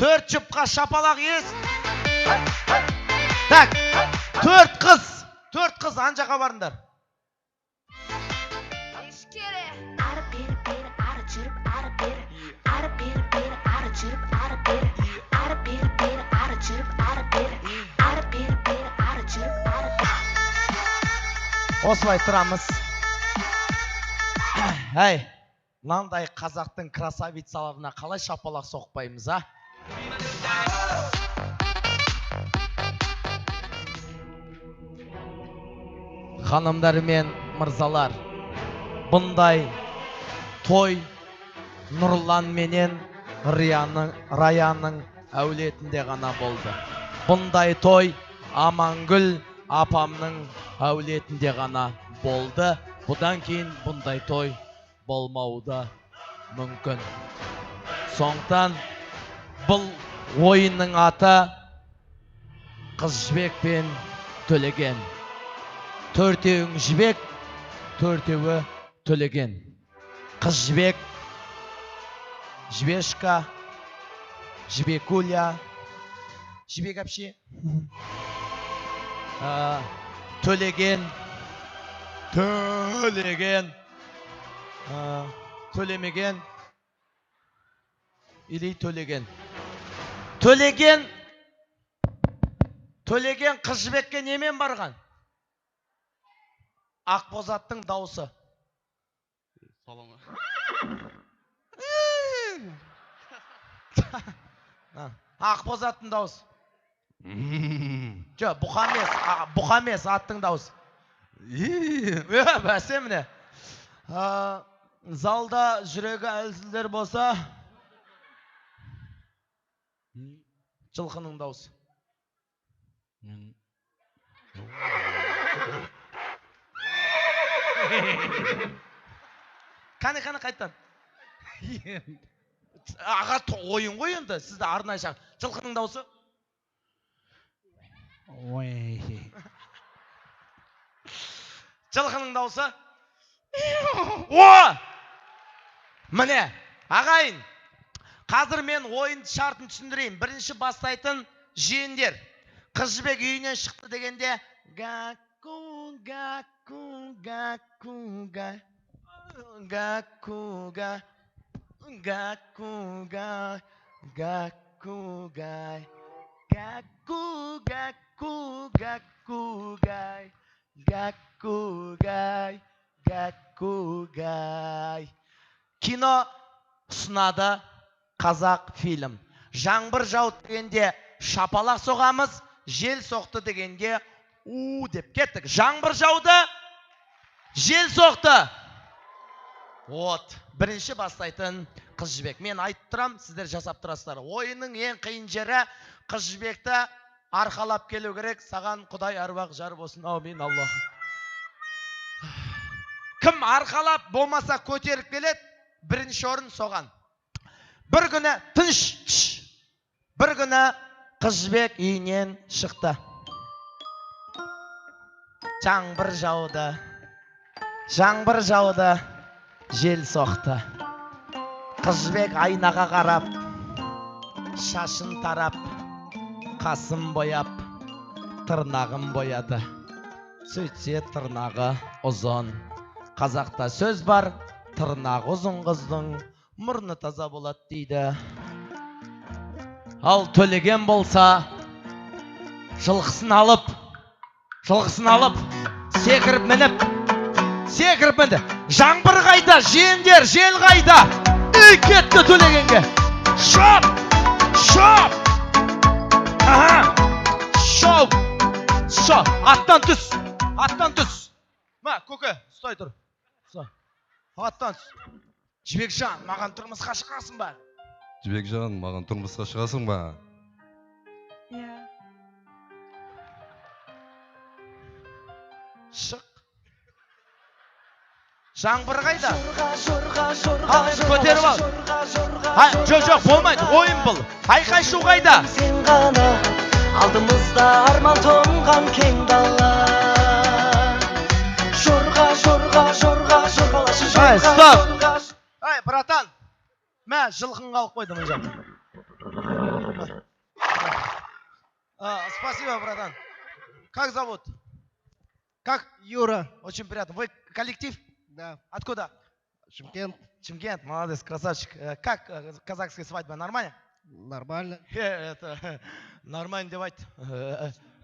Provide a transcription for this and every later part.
4 жұпқа шапалақ ес. Так, 4 қыз. 4 қыз, ан жаққа барыңдар. Ешкері. Ары бері бері, ары жүріп, ары бері. Ары бері бері, ары жүріп, ары бері. Ары бері бері, ары жүріп, ары бері. Ары бері бері, ары жүріп, ары бері. Осылай тұрамыз. Әй, мынандай қазақтың красавицаларына қалай шапалақ соқпаймыз, а? Ханымдар мен мырзалар, бұндай той Нұрлан менен Раяның әулетінде ғана болды. Бұндай той Амангүл апамның әулетінде ғана болды. Бұдан кейін бұндай той болмауы мүмкін. Сондықтан бұл ойынның аты Қыз жібек пен Төлеген. 4-еуің жібек, 4-еуі Төлеген. Қыз жібек, Жібешка, Жібекуля, Жібек әпше, Төлеген, Төлемеген, или Төлеген. Төлеген Қыз жібекке немен барған? Ақбозаттың дауысы. Саламы. Ақбозаттың дауысы. Жо, Бұқамес аттың дауысы. Бәсе міне. Залда жүрегі әлсіздер болса, жылқының дауысы. Қане қайттан. Аға ойын ғой енді, сізді арнайы шақ. Жылқының дауысы? Жылқының дауысы? Міне, ағайын, қазір мен ойын шартын түсіндірейін. Бірінші бастайтын жиендер. Қыз жібек үйінен шықты дегенде га-ку, га-ку, га-ку, га, га-ку, га, га-ку, га, га-ку, га, га-ку, га-ку, га-ку, га, га-ку, га, га-ку, га. Кино ұсынады қазақ фильм. Жаңбыр жауды дегенде шапалақ соғамыз, жел соқты дегенге у деп кеттік. Жаңбыр жауды, жел соқты. Вот, бірінші бастайтын Қыз жібек. Мен айтып тұрам, сіздер жасап тұрасыздар. Ойынның ең қиын жері Қыз жібекті арқалап келу керек. Саған Құдай әруақ жар болсын. Аумин, Аллах. Кім арқалап болмаса көтеріп келеді, бірінші орын соған. Бір күні тыныш. Бір күні Қыз жібек үйінен шықты. Жаңбыр жауды, жел соқты. Қыз жібек айнаға қарап, шашын тарап, қасын бояп, тырнағын бояды. Сөйтсе тырнағы ұзын. Қазақта сөз бар, тырнағы ұзын қыздың мұрны таза болады дейді. Ал Төлеген болса, жылқысын алып, секіріп мініп, жаңбыр қайда, жиендер, жел қайда, үй кетті Төлегенге. Шоп! Аттан түс. Ма, көке, ұстай тұр. Аттан түс. Жібекжан, маған тұрмысқа шығасың ба? Жібекжан, маған тұрмысқа шығасың ба? Шық. Жаңбыр қайда? Көтеріп ал. Жоқ, болмайды, ойын бұл. Айқай шу қайда? Сен ғана алдымызда арман тоңған кең дала. Стоп! Братан, мә жылқың қалып қойды мұн жақта. Спасибо, братан. Как зовут? Как? Юра. Очень приятно. Вы коллектив? Да. Откуда? Шымкент. Шымкент, молодец, красавчик. Как казахская свадьба, нормально? Нормально. Это нормально девать.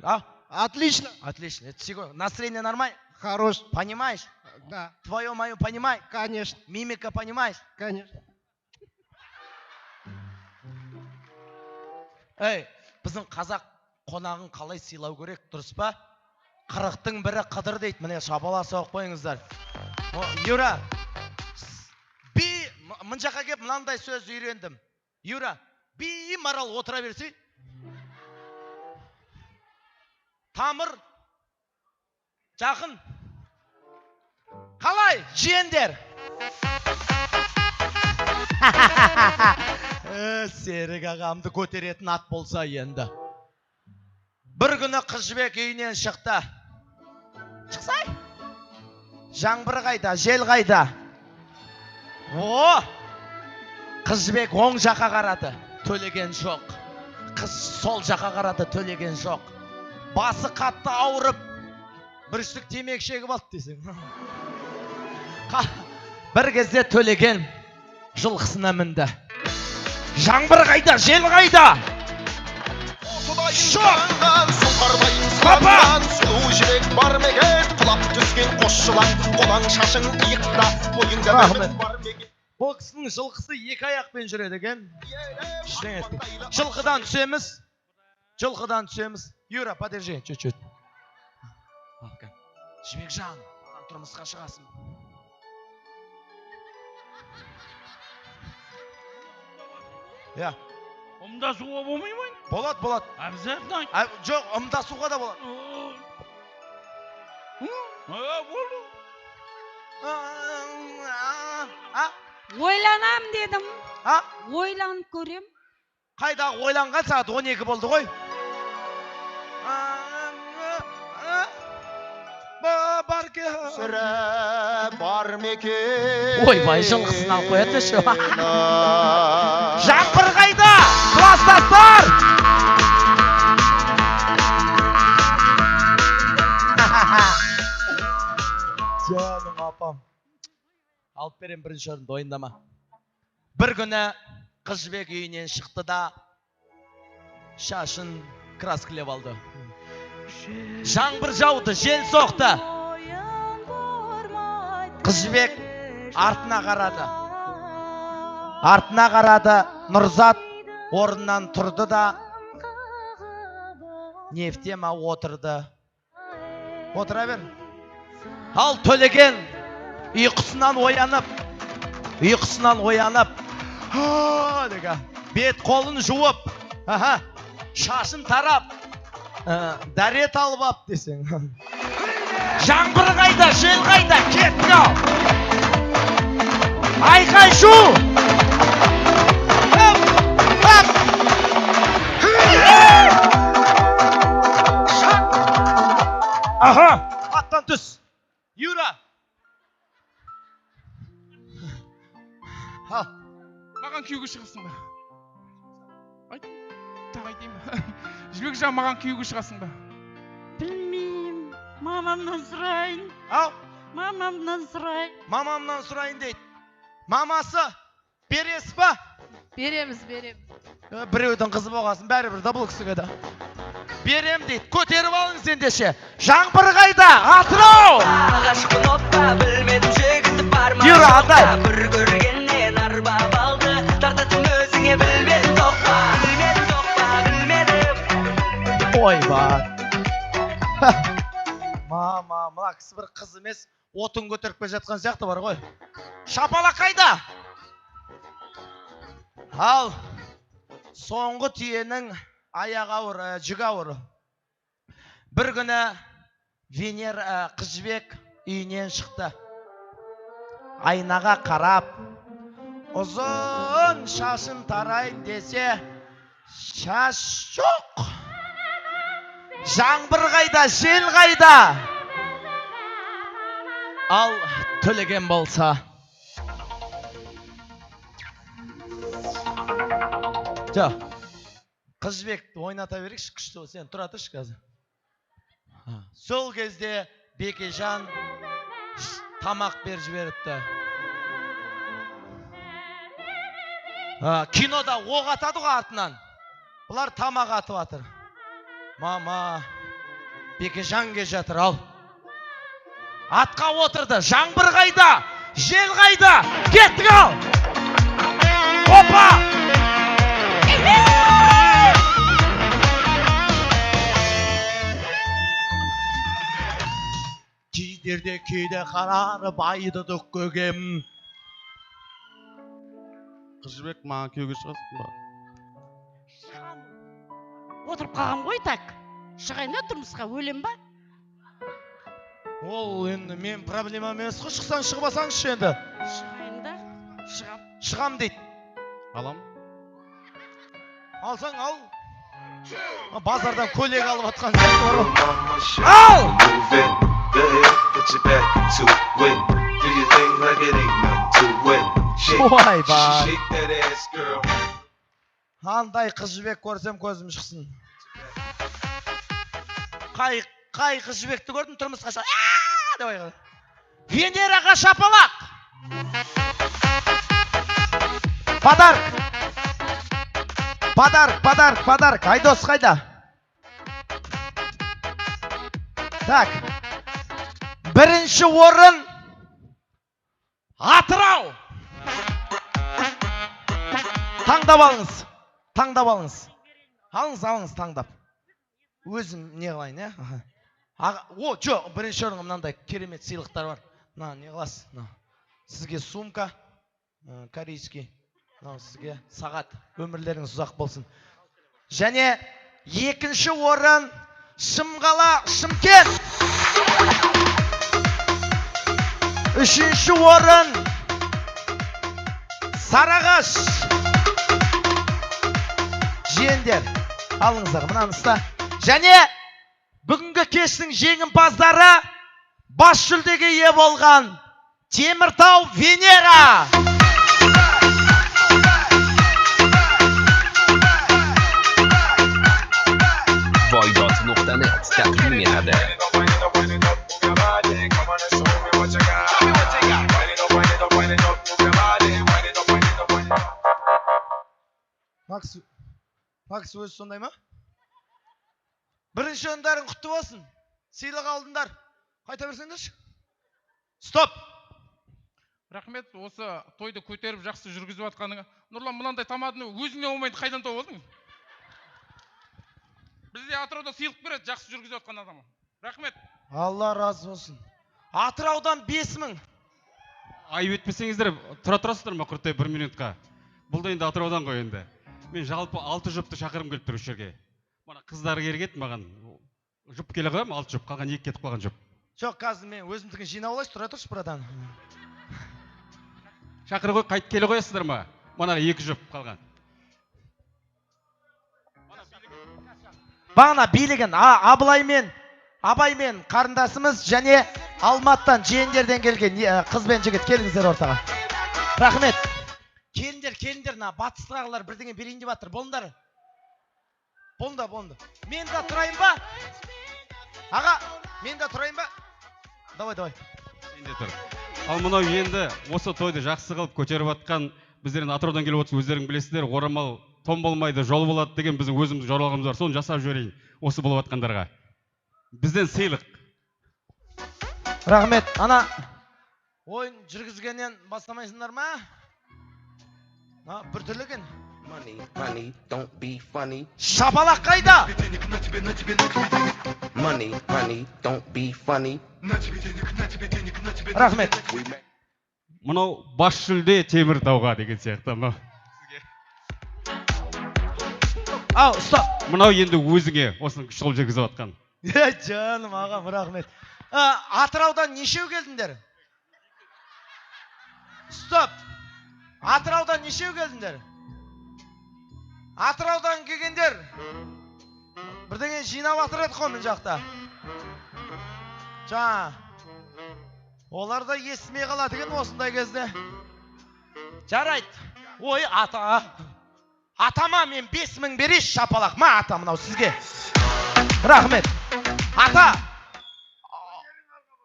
А? Отлично. Отлично. Это всего. Настроение нормально? Хорош. Понимаешь? Да. Твое мое понимай. Конечно. Мимика понимаешь? Конечно. Эй, біздің қазақ қонағын қалай сыйлау керек, дұрыс па? Қырықтың бірі қыдыр дейді. Міне шабала соғып қойыңыздар. Юра, мына жаққа келіп мынандай сөз үйрендім. Юра, беймарал отыра берсей. Тамыр, жақын. Қалай, жиендер? Серік ағамды көтеретін ат болса енді. Бір күні қыз жібек үйінен шықты. Шықсай? Жаңбыр қайда, жел қайда? О! Қыз жібек оң жаққа қарады, төлеген жоқ. Қыз сол жаққа қарады, төлеген жоқ. Басы қатты ауырып, бір үстік темекі шегіп алды десең. Бір кезде төлеген жылқысына мінді. Жаңбыр қайда, жел қайда? Шоқ! Папа! Сұлу жүрек бар мекен, құлап түскен қос жылан, қолаң шашың иықта, бойыңда өмір бар мекен. Бұл кісінің жылқысы екі аяқпен жүреді екен. Жылқыдан түсеміз. Жылқыдан түсеміз. Юра, подержи, чуть-чуть. Жібекжан, тұрмысқа шығасың. Я. Ымдасуға болмай ма? Болады, болады. Обязательно. Жоқ, ымдасуға да болады. Болды. Ойланам дедім. А? Ойланып көрем. Қайдағы ойланған сағат 12 болды ғой. Сүрі бар мекен. Ойбай, жылқысынан қояды шу. Жаңбыр қайда? Кластастар! Жаным апам. Алып берем бірінші орынды, ойындама. Бір күні қыз жібек үйінен шықты да шашын краскілеп алды. Жаңбыр жауды, жел соқты. Қыз жібек артына қарады. Артына қарады, Нұрзат орнынан тұрды да нефтема отырды. Отыра бер. Ал төлеген ұйқысынан оянып, бет қолын жуып, шашын тарап, дәрет алып ап десең. Жаңбыр қайда, жел қайда, кеттің ау. Айқай шу. Аттан түс. Юра. Маған күйеуге шығасың ба? Айт, тағы айтайын ба? Жібекжан, маған күйеуге шығасың ба? Білмеймін. Мамамнан сұрайын. Ау? Мамамнан сұрайын. Мамамнан сұрайын дейді. Мамасы бересіз ба? Береміз. Біреудің қызы болғасын, бәрібір да бұл кісіге да. Берем дейді, көтеріп алыңыз ендеше. Жаңбыр қайда? Атырау! Ғашқын отта білмедім жегіті бар ма? Юра, атай. Бір көргеннен арбап алды, тартатын өзіңе білмедім тоқпа. Білмедім. Ойба. Мама, мына кісі бір қыз емес, отын көтеріп келе жатқан сияқты бар ғой. Шапала қайда? Ал, соңғы түйенің аяқ ауыр, жүк ауыр. Бір күні Венер қыз жібек үйінен шықты. Айнаға қарап, ұзын шашын тарайын десе, шаш жоқ. Жаңбыр қайда, жел қайда? Ал төлеген болса. Жоқ, Қыз жібекті ойната берейікші, күшті. Сен тұра тұршы қазір. Сол кезде Бекежан тамақ беріп жіберіпті. Кинода оқ атады ғой артынан. Бұлар тамақ атып атыр. Мама, Бекежан ке жатыр, ал. Атқа отырды, жаңбыр қайда, жел қайда, кеттік ал. Опа! Кейдерде кейде қарары байдыдық көгем. Қыз жібек маған күйеуге шығасың ба? Отырып қалғам ғой так. Шығайын да тұрмысқа, өлем ба? Ол енді мен проблема емес қой, шықсаң шығбасаңшы енді. Шығайын да, шығам. Шығам дейді. Алам? Алсаң ал. Базардан көйлек алып атқан сияқты бар ғой. Ал! Ой бар. Андай қыз жібек көрсем көзім шықсын. Қай қыз жібекті көрдім, тұрмысқа шап. Деп айғады. Венераға шапалақ. Подарок. Айдос қайда? Так. Бірінші орын Атырау. Таңдап алыңыз. Алыңыз таңдап. Өзім не қылайын, е? О, жоқ, бірінші орынға мынандай керемет сыйлықтар бар. Не қыласыз? Сізге сумка, корейский. Сізге сағат. Өмірлеріңіз ұзақ болсын. Және екінші орын Шымқала, Шымкент. Үшінші орын Сарыағаш. Жиендер, алыңыздар мынанызда. Және бүгінгі кештің жеңімпаздары бас жүлдеге ие болған Теміртау Венера. Vajdot.net taqdimladi. Макс өзі сондай ма? Бірінші орындарың құтты болсын. Сыйлық алдыңдар. Қайта берсеңдерші. Стоп! Рахмет, осы тойды көтеріп жақсы жүргізіп атқаныңа. Нұрлан, мынандай тамадыны өзіңе болмайды, қайдан тауып алдың? Бізде Атырауда сыйлық береді, жақсы жүргізіп атқан адамы. Рахмет. Алла разы болсын. Атыраудан 5000. Айып етпесеңіздер, тұра тұрасыздар ма құрттай 1 минутқа? Бұл да енді Атыраудан ғой енді. Мен жалпы 6 жұпты шақырым келіп тұр үш жерге. Мана қыздары керек маған. Жұп келе қоям, 6 жұп, қалған 2 кетіп қалған жұп. Жоқ, қазір мен өзімдікін жинап алайын, тұра тұршы бұрадан. Шақыры қой, қайт келе қоясыздар ма? Мана 2 жұп қалған. Бағана билігін Абаймен қарындасымыз және Алматтан, жиендерден келген қыз бен жігіт, келіңіздер ортаға. Рахмет. Келіндер, батыстырағылар бірдеңе берейін деп атыр. Болыңдар. Болды. Мен де тұрайын ба? Аға, мен де тұрайын ба? Давай. Мен де тұр. Ал мынау енді осы тойды жақсы қылып көтеріп атқан, біздерін Атыраудан келіп отырсыз, өздерің білесіздер, орамал том болмайды, жол болады деген біздің өзіміз жоралғымыз бар. Соны жасап жіберейін осы болып атқандарға. Бізден сыйлық. Рахмет. Ана ойын жүргізгеннен бастамайсыңдар ма? Бір түрліген. Money, don't be funny. Шапалақ қайда? Money, don't be funny. Рахмет. Мынау бас жүлде Теміртауға деген сияқты ма? Ау, стоп. Мынау енді өзіңе осының шұғыл жүргізіп атқан. Жаным ағам, рахмет. Атыраудан нешеу келдіңдер? Стоп. Атыраудан нешеу келдіңдер? Атыраудан келгендер бірдеңе жинап атыр еді қой мен жақта. Олар да естімей қалады екен осындай кезде. Жарайды. Ой, Атама мен 5000 берейінші шапалақ. Ма ата мынау сізге. Рахмет. Ата.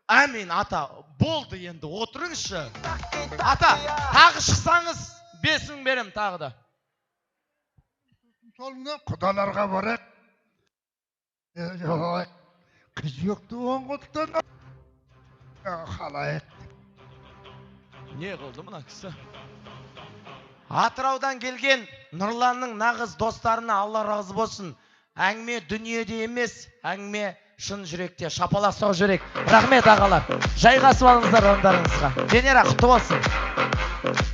Әмин ата. Болды енді отырыңызшы. Ата, тағы шықсаңыз 5000 берем тағы да. Солына құдаларға барақ. Қыз өкті оңғыттан. Қалайық. Не қылды мұна кісі? Атыраудан келген Нұрланның нағыз достарына Алла разы болсын. Әңгіме дүниеде емес, әңгіме шын жүректе. Шапалақтау жүрек. Рахмет ағалар. Жайғасып алыңыздар орындарыңызға. Венера құтты болсын.